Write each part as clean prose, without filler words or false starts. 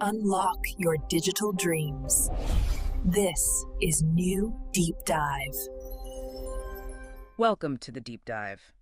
Unlock your digital dreams. This is New Deep Dive. Welcome to the Deep Dive.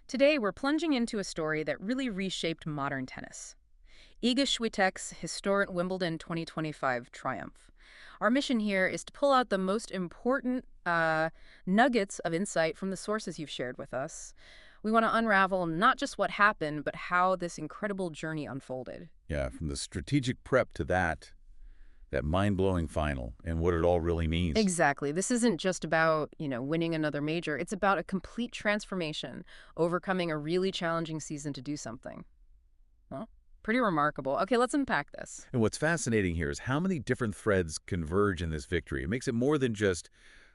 Today we're plunging into a story that really reshaped modern tennis. Iga Świątek's historic Wimbledon 2025 triumph. Our mission here is to pull out the most important nuggets of insight from the sources you've shared with us. We want to unravel not just what happened, but how this incredible journey unfolded. Yeah, from the strategic prep to that mind-blowing final and what it all really means. Exactly. This isn't just about, winning another major. It's about a complete transformation, overcoming a really challenging season to do something. Well, pretty remarkable. Okay, let's unpack this. And what's fascinating here is how many different threads converge in this victory. It makes it more than just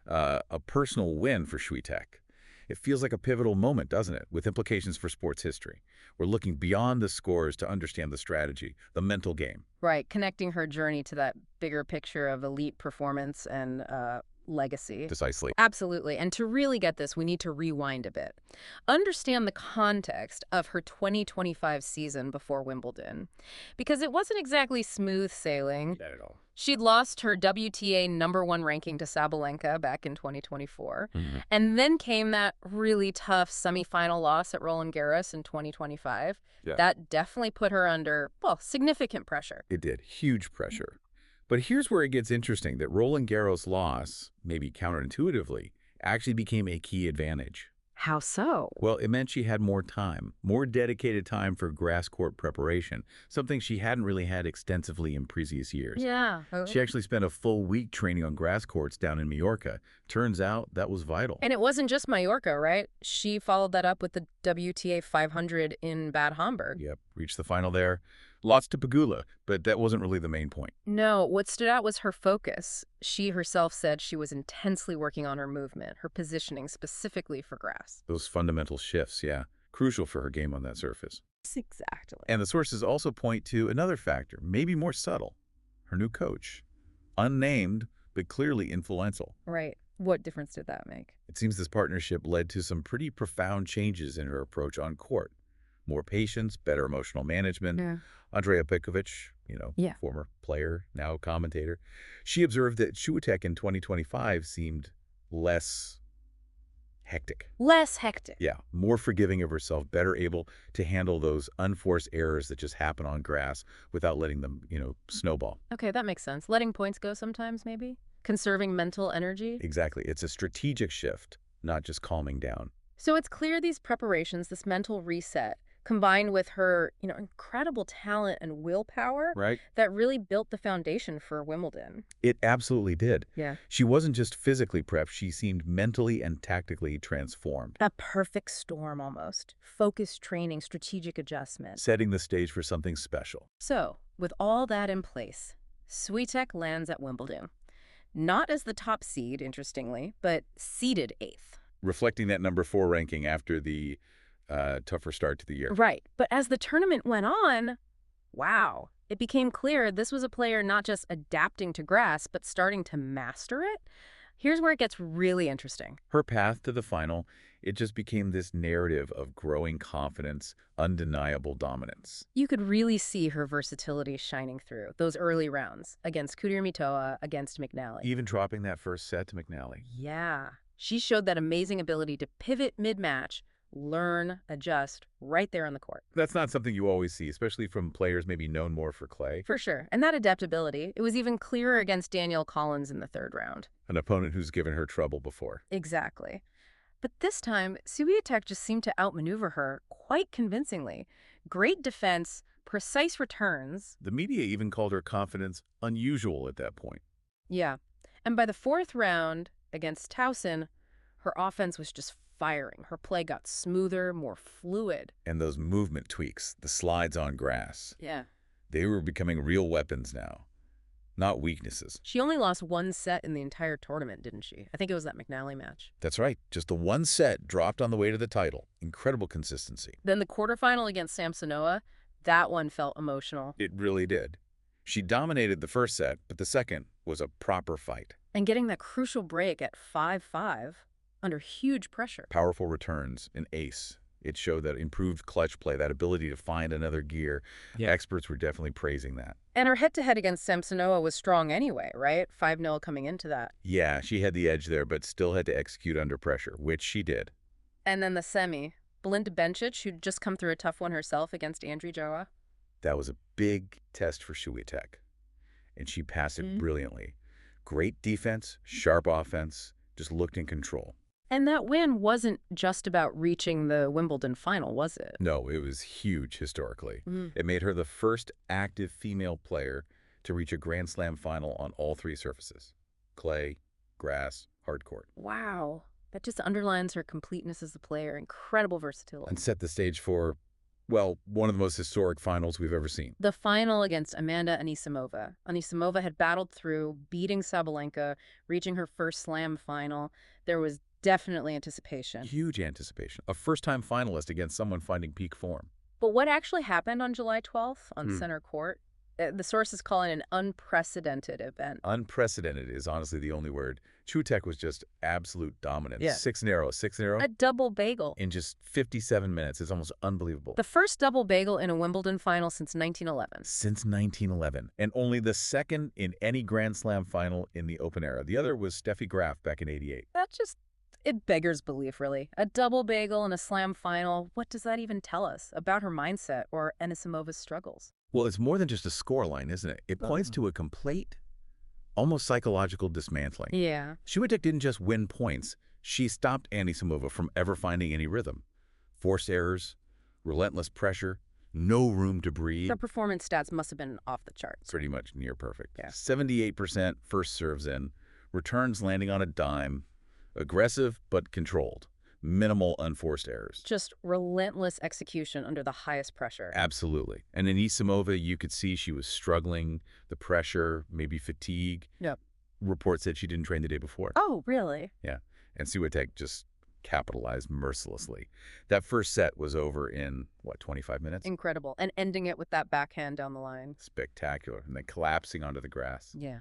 a personal win for Świątek. It feels like a pivotal moment, doesn't it, with implications for sports history. We're looking beyond the scores to understand the strategy, the mental game. Right, connecting her journey to that bigger picture of elite performance and legacy. Precisely. Absolutely. And to really get this, we need to rewind a bit. Understand the context of her 2025 season before Wimbledon. Because it wasn't exactly smooth sailing. Not at all. She'd lost her WTA #1 ranking to Sabalenka back in 2024. And then came that really tough semifinal loss at Roland Garros in 2025. Yeah. That definitely put her under, significant pressure. It did. Huge pressure. But here's where it gets interesting, that Roland Garros' loss, maybe counterintuitively, actually became a key advantage. How so? Well, it meant she had more time, more dedicated time for grass court preparation, something she hadn't really had extensively in previous years. Yeah. She actually spent a full week training on grass courts down in Mallorca. Turns out that was vital. And it wasn't just Mallorca, right? She followed that up with the WTA 500 in Bad Homburg. Yep, reached the final there. Lots to Pegula, but that wasn't really the main point. No, what stood out was her focus. She herself said she was intensely working on her movement, her positioning specifically for grass. Those fundamental shifts, yeah, crucial for her game on that surface. Exactly. And the sources also point to another factor, maybe more subtle, her new coach. Unnamed, but clearly influential. Right. What difference did that make? It seems this partnership led to some pretty profound changes in her approach on court. More patience, better emotional management. Yeah. Andrea Pekovic, former player, now commentator, she observed that Świątek in 2025 seemed less hectic. Less hectic. Yeah, more forgiving of herself, better able to handle those unforced errors that just happen on grass without letting them, snowball. Okay, that makes sense. Letting points go sometimes, maybe? Conserving mental energy? Exactly. It's a strategic shift, not just calming down. So it's clear these preparations, this mental reset, combined with her, incredible talent and willpower, Right? that really built the foundation for Wimbledon. It absolutely did. Yeah. She wasn't just physically prepped, she seemed mentally and tactically transformed. A perfect storm almost. Focused training, strategic adjustment. Setting the stage for something special. So, with all that in place, Świątek lands at Wimbledon. Not as the top seed, interestingly, but seeded 8th. Reflecting that #4 ranking after the tougher start to the year. Right. But as the tournament went on, wow, it became clear this was a player not just adapting to grass, but starting to master it. Here's where it gets really interesting. Her path to the final, it just became this narrative of growing confidence, undeniable dominance. You could really see her versatility shining through those early rounds against Kudermetova, against McNally. Even dropping that first set to McNally. Yeah. She showed that amazing ability to pivot mid-match, learn, adjust, right there on the court. That's not something you always see, especially from players maybe known more for clay. For sure. And that adaptability, it was even clearer against Danielle Collins in the 3rd round. An opponent who's given her trouble before. Exactly. But this time, Świątek just seemed to outmaneuver her quite convincingly. Great defense, precise returns. The media even called her confidence unusual at that point. Yeah. And by the 4th round against Towson, her offense was just firing. Her play got smoother, more fluid. And those movement tweaks, the slides on grass, Yeah. they were becoming real weapons now, not weaknesses. She only lost 1 set in the entire tournament, didn't she? I think it was that McNally match. That's right. Just the 1 set dropped on the way to the title. Incredible consistency. Then the quarterfinal against Samsonova, that one felt emotional. It really did. She dominated the first set, but the second was a proper fight. And getting that crucial break at 5-5 under huge pressure. Powerful returns, an ace. It showed that improved clutch play, that ability to find another gear. Yeah. Experts were definitely praising that. And her head-to-head against Samsonova was strong anyway, right? 5-0 coming into that. Yeah, she had the edge there, but still had to execute under pressure, which she did. And then the semi. Belinda Bencic, who'd just come through a tough one herself against Andreeva. That was a big test for Świątek, and she passed it brilliantly. Great defense, sharp offense, just looked in control. And that win wasn't just about reaching the Wimbledon final, was it? No, it was huge historically. It made her the first active female player to reach a Grand Slam final on all three surfaces: clay, grass, hard court. Wow. That just underlines her completeness as a player. Incredible versatility. And set the stage for, well, one of the most historic finals we've ever seen. The final against Amanda Anisimova. Anisimova had battled through, beating Sabalenka, reaching her first slam final. There was definitely anticipation. Huge anticipation. A first-time finalist against someone finding peak form. But what actually happened on July 12th on center court? The sources call it an unprecedented event. Unprecedented is honestly the only word. Świątek was just absolute dominance. Yeah. 6-0. A double bagel. In just 57 minutes. It's almost unbelievable. The first double bagel in a Wimbledon final since 1911. Since 1911. And only the second in any Grand Slam final in the Open era. The other was Steffi Graf back in '88. It beggars belief, really. A double bagel in a slam final. What does that even tell us about her mindset or Anisimova's struggles? Well, it's more than just a scoreline, isn't it? It points to a complete, almost psychological dismantling. Yeah. Świątek didn't just win points. She stopped Anisimova from ever finding any rhythm. Forced errors, relentless pressure, no room to breathe. The performance stats must have been off the charts. Pretty much near perfect. Yeah. 78% first serves in, returns landing on a dime, aggressive but controlled, minimal unforced errors. Just relentless execution under the highest pressure. Absolutely. And in Anisimova, you could see she was struggling, the pressure, maybe fatigue. Yep. Reports said she didn't train the day before. Oh, really? Yeah. And Świątek just capitalized mercilessly. That first set was over in, 25 minutes? Incredible. And ending it with that backhand down the line. Spectacular. And then collapsing onto the grass. Yeah.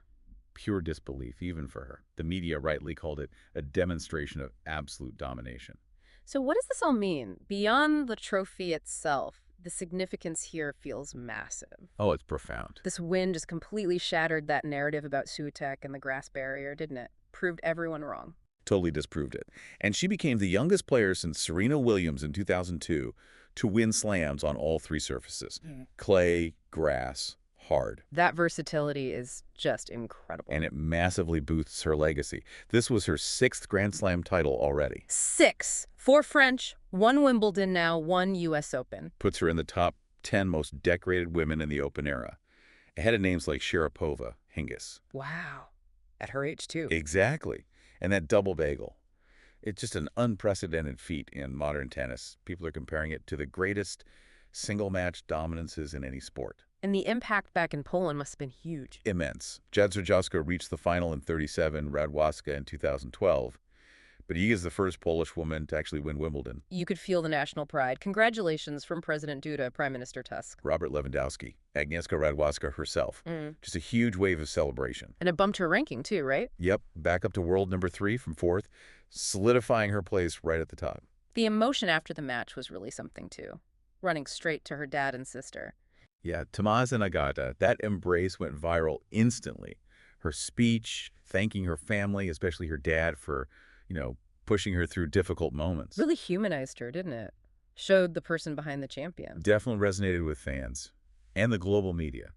Pure disbelief, even for her. The media rightly called it a demonstration of absolute domination. So what does this all mean? Beyond the trophy itself, the significance here feels massive. Oh, it's profound. This win just completely shattered that narrative about Świątek and the grass barrier, didn't it? Proved everyone wrong. Totally disproved it. And she became the youngest player since Serena Williams in 2002 to win slams on all three surfaces: clay, grass, hard. That versatility is just incredible. And it massively boosts her legacy. This was her 6th Grand Slam title already. 6. 4 French, 1 Wimbledon now, 1 U.S. Open. Puts her in the top 10 most decorated women in the Open era, ahead of names like Sharapova, Hingis. Wow. At her age, too. Exactly. And that double bagel. It's just an unprecedented feat in modern tennis. People are comparing it to the greatest single-match dominances in any sport. And the impact back in Poland must have been huge. Immense. Jadrzejowska reached the final in '37, Radwaska in 2012. But Iga is the first Polish woman to actually win Wimbledon. You could feel the national pride. Congratulations from President Duda, Prime Minister Tusk. Robert Lewandowski, Agnieszka Radwaska herself. Just a huge wave of celebration. And it bumped her ranking, too, right? Yep, back up to world number 3 from 4th, solidifying her place right at the top. The emotion after the match was really something, too. Running straight to her dad and sister. Yeah, Tomasz and Agata, that embrace went viral instantly. Her speech, thanking her family, especially her dad, for, pushing her through difficult moments. Really humanized her, didn't it? Showed the person behind the champion. Definitely resonated with fans and the global media.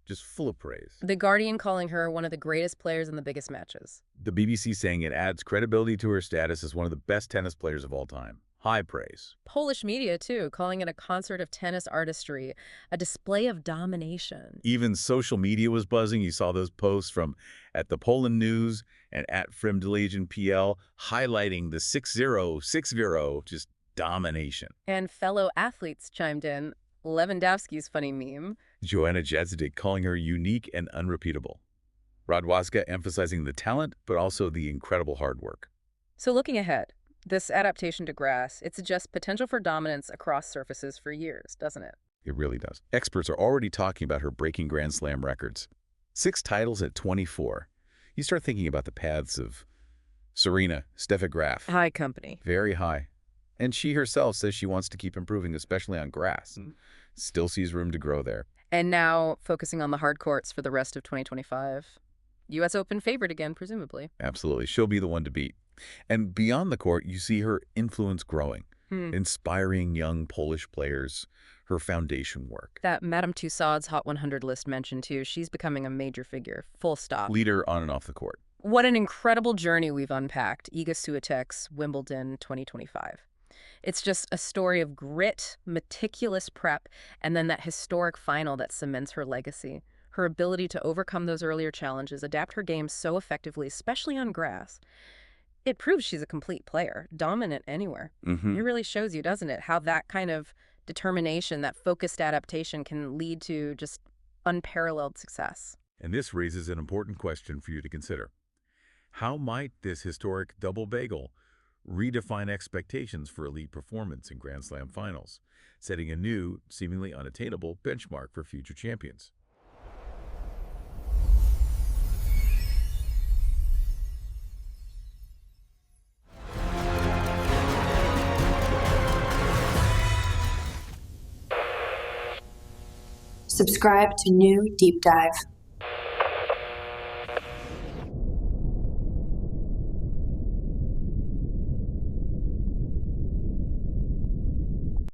Just full of praise. The Guardian calling her one of the greatest players in the biggest matches. The BBC saying it adds credibility to her status as one of the best tennis players of all time. High praise. Polish media, too, calling it a concert of tennis artistry, a display of domination. Even social media was buzzing. You saw those posts from @ThePoland News and @FrimDelegion highlighting the 6-0, 6-0, just domination. And fellow athletes chimed in. Lewandowski's funny meme. Joanna Jędrzejczyk calling her unique and unrepeatable. Radwaska emphasizing the talent, but also the incredible hard work. So looking ahead, this adaptation to grass, it suggests potential for dominance across surfaces for years, doesn't it? It really does. Experts are already talking about her breaking Grand Slam records. 6 titles at 24. You start thinking about the paths of Serena, Steffi Graf. High company. Very high. And she herself says she wants to keep improving, especially on grass. Still sees room to grow there. And now focusing on the hard courts for the rest of 2025. U.S. Open favorite again, presumably. Absolutely. She'll be the one to beat. And beyond the court, you see her influence growing, inspiring young Polish players, her foundation work. That Madame Tussauds Hot 100 list mentioned, too, she's becoming a major figure. Full stop. Leader on and off the court. What an incredible journey we've unpacked. Iga Świątek's Wimbledon 2025. It's just a story of grit, meticulous prep, and then that historic final that cements her legacy. Her ability to overcome those earlier challenges, adapt her game so effectively, especially on grass. It proves she's a complete player, dominant anywhere. It really shows you, doesn't it, how that kind of determination, that focused adaptation can lead to just unparalleled success. And this raises an important question for you to consider. How might this historic double bagel redefine expectations for elite performance in Grand Slam finals, setting a new, seemingly unattainable benchmark for future champions? Subscribe to New Deep Dive.